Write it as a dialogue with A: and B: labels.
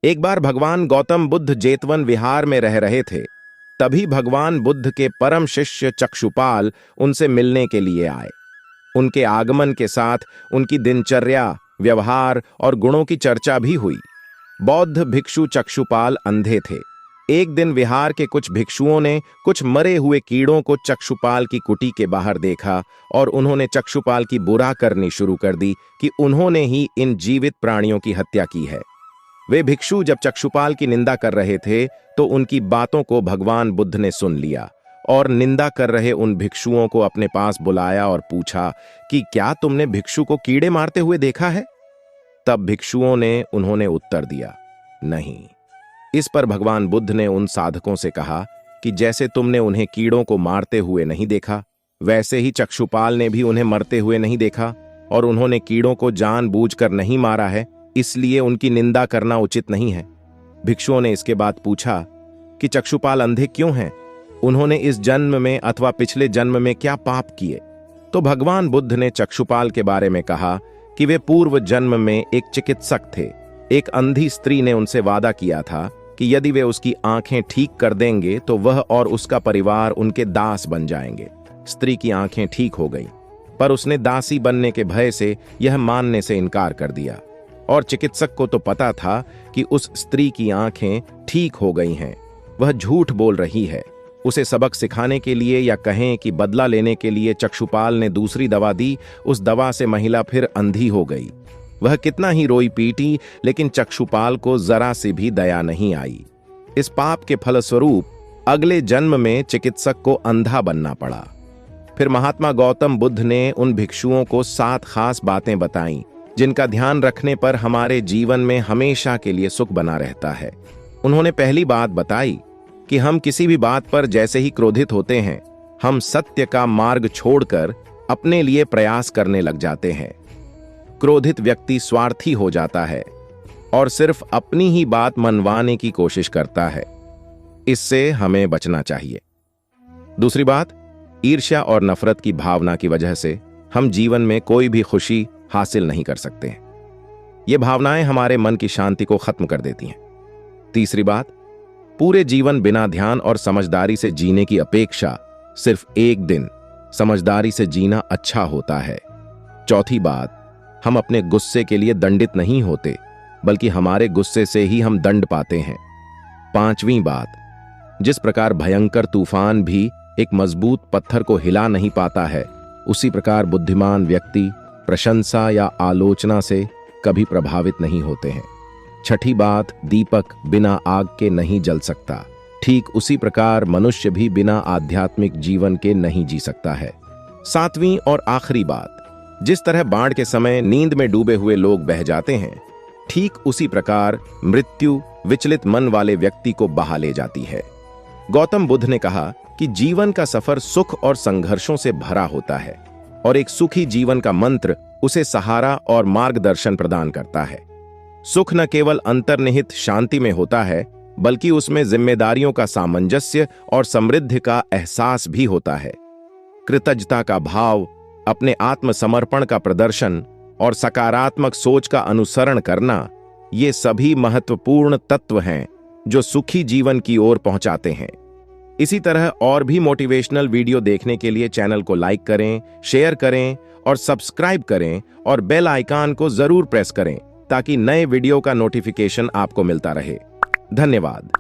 A: एक बार भगवान गौतम बुद्ध जेतवन विहार में रह रहे थे। तभी भगवान बुद्ध के परम शिष्य चक्षुपाल उनसे मिलने के लिए आए। उनके आगमन के साथ उनकी दिनचर्या, व्यवहार और गुणों की चर्चा भी हुई। बौद्ध भिक्षु चक्षुपाल अंधे थे। एक दिन विहार के कुछ भिक्षुओं ने कुछ मरे हुए कीड़ों को चक्षुपाल की कुटी के बाहर देखा और उन्होंने चक्षुपाल की बुरा करनी शुरू कर दी कि उन्होंने ही इन जीवित प्राणियों की हत्या की है। वे भिक्षु जब चक्षुपाल की निंदा कर रहे थे तो उनकी बातों को भगवान बुद्ध ने सुन लिया और निंदा कर रहे उन भिक्षुओं को अपने पास बुलाया और पूछा कि क्या तुमने भिक्षु को कीड़े मारते हुए देखा है? तब भिक्षुओं ने उन्होंने उत्तर दिया, नहीं। इस पर भगवान बुद्ध ने उन साधकों से कहा कि जैसे तुमने उन्हें कीड़ों को मारते हुए नहीं देखा, वैसे ही चक्षुपाल ने भी उन्हें मरते हुए नहीं देखा और उन्होंने कीड़ों को जानबूझकर नहीं मारा है, इसलिए उनकी निंदा करना उचित नहीं है। भिक्षुओं ने इसके बाद पूछा कि चक्षुपाल अंधे क्यों हैं? उन्होंने इस जन्म में अथवा पिछले जन्म में क्या पाप किए? तो भगवान बुद्ध ने चक्षुपाल के बारे में कहा कि वे पूर्व जन्म में एक चिकित्सक थे। एक अंधी स्त्री ने उनसे वादा किया था कि यदि वे उसकी आंखें ठीक कर देंगे तो वह और उसका परिवार उनके दास बन जाएंगे। स्त्री की आंखें ठीक हो गईं, पर उसने दासी बनने के भय से यह मानने से इनकार कर दिया। और चिकित्सक को तो पता था कि उस स्त्री की आंखें ठीक हो गई हैं, वह झूठ बोल रही है। उसे सबक सिखाने के लिए या कहें कि बदला लेने के लिए चक्षुपाल ने दूसरी दवा दी। उस दवा से महिला फिर अंधी हो गई। वह कितना ही रोई पीटी, लेकिन चक्षुपाल को जरा सी भी दया नहीं आई। इस पाप के फलस्वरूप अगले जन्म में चिकित्सक को अंधा बनना पड़ा। फिर महात्मा गौतम बुद्ध ने उन भिक्षुओं को 7 खास बातें बताईं जिनका ध्यान रखने पर हमारे जीवन में हमेशा के लिए सुख बना रहता है। उन्होंने पहली बात बताई कि हम किसी भी बात पर जैसे ही क्रोधित होते हैं, हम सत्य का मार्ग छोड़कर अपने लिए प्रयास करने लग जाते हैं। क्रोधित व्यक्ति स्वार्थी हो जाता है और सिर्फ अपनी ही बात मनवाने की कोशिश करता है। इससे हमें बचना चाहिए। दूसरी बात, ईर्ष्या और नफरत की भावना की वजह से हम जीवन में कोई भी खुशी हासिल नहीं कर सकते हैं। ये भावनाएं हमारे मन की शांति को खत्म कर देती हैं। तीसरी बात, पूरे जीवन बिना ध्यान और समझदारी से जीने की अपेक्षा सिर्फ एक दिन समझदारी से जीना अच्छा होता है। चौथी बात, हम अपने गुस्से के लिए दंडित नहीं होते, बल्कि हमारे गुस्से से ही हम दंड पाते हैं। पांचवी बात, जिस प्रकार भयंकर तूफान भी एक मजबूत पत्थर को हिला नहीं पाता है, उसी प्रकार बुद्धिमान व्यक्ति प्रशंसा या आलोचना से कभी प्रभावित नहीं होते हैं। छठी बात, दीपक बिना आग के नहीं जल सकता। ठीक उसी प्रकार मनुष्य भी बिना आध्यात्मिक जीवन के नहीं जी सकता है। सातवीं और आखिरी बात, जिस तरह बाढ़ के समय नींद में डूबे हुए लोग बह जाते हैं, ठीक उसी प्रकार मृत्यु विचलित मन वाले व्यक्ति को बहा ले जाती है। गौतम बुद्ध ने कहा कि जीवन का सफर सुख और संघर्षों से भरा होता है और एक सुखी जीवन का मंत्र उसे सहारा और मार्गदर्शन प्रदान करता है। सुख न केवल अंतर्निहित शांति में होता है, बल्कि उसमें जिम्मेदारियों का सामंजस्य और समृद्धि का एहसास भी होता है। कृतज्ञता का भाव, अपने आत्मसमर्पण का प्रदर्शन और सकारात्मक सोच का अनुसरण करना, ये सभी महत्वपूर्ण तत्व हैं जो सुखी जीवन की ओर पहुंचाते हैं। इसी तरह और भी मोटिवेशनल वीडियो देखने के लिए चैनल को लाइक करें, शेयर करें और सब्सक्राइब करें और बेल आइकन को जरूर प्रेस करें ताकि नए वीडियो का नोटिफिकेशन आपको मिलता रहे। धन्यवाद।